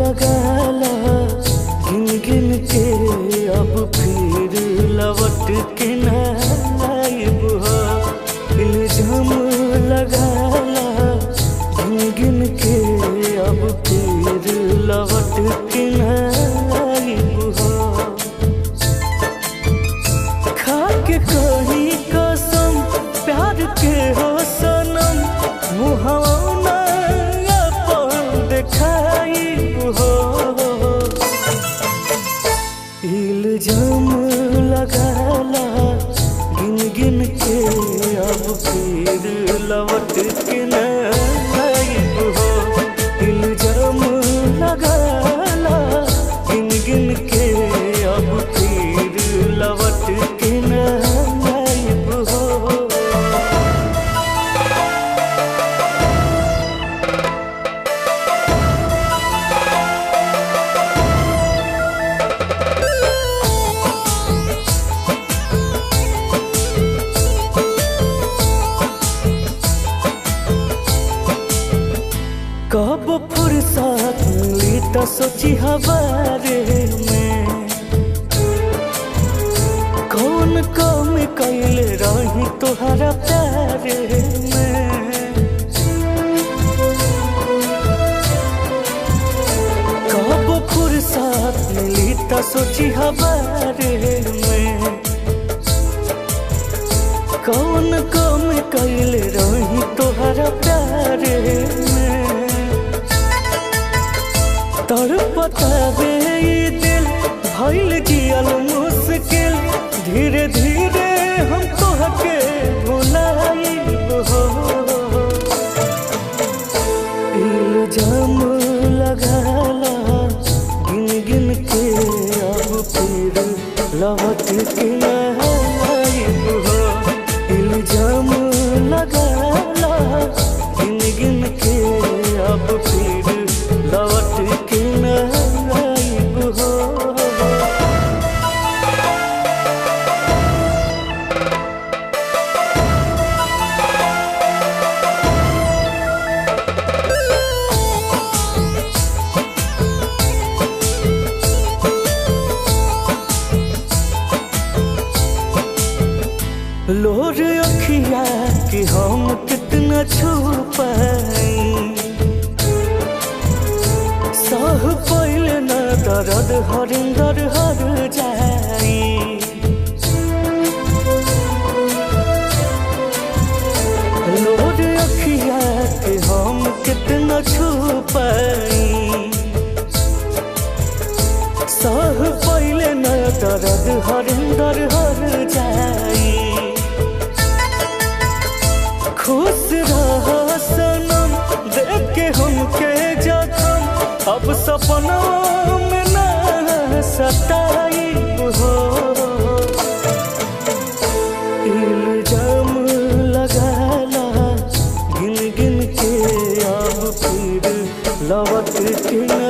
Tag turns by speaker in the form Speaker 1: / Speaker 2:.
Speaker 1: लगाला गिन गिन के अब फिर लौट के ना आइब हो। इल्जाम लगाला गिन गिन के अब फिर लौट के ना आइब हो। खा के कहीं कसम प्यार के हो सनम मुहावना अपन देखाइब हो। इल्जाम लगाला गिन गिन के अब फिर लौट के ना आइब हो। इल्जाम लगाला गिन गिन के अब फिर लौट के ना आइब हो। कब फुर्सत मिली तो सोची हवारे में कौन कमी कैले रही तोहरा प्यारे में। कब फुर्सत मिली तो सोची हवारे में कौन कमी कैले रही तोहरा प्यारे में। तड़पतावे ये दिल भइल जियल मुश्किल धीरे धीरे हम तोहके भुलाइब हो। इल्जाम लगाला गिन गिन के अब फिर लौट के ना आइब हो। इल्जाम लगाला गिन गिन के अब फिर लौट के ना आइब हो। लोर अखिया कि हम कितना छुपाई सह पैल न दर्द हरिंदर हर जाई। लोर अखिया कि हम कितना छुपाई सह पैल न दर्द हरिंदर हर जाई। खुश रह सनम देख के हमके जखम अब सपना में ना सताइब हो। इल्जाम लगाला गिन गिन के अब फिर लौट के ना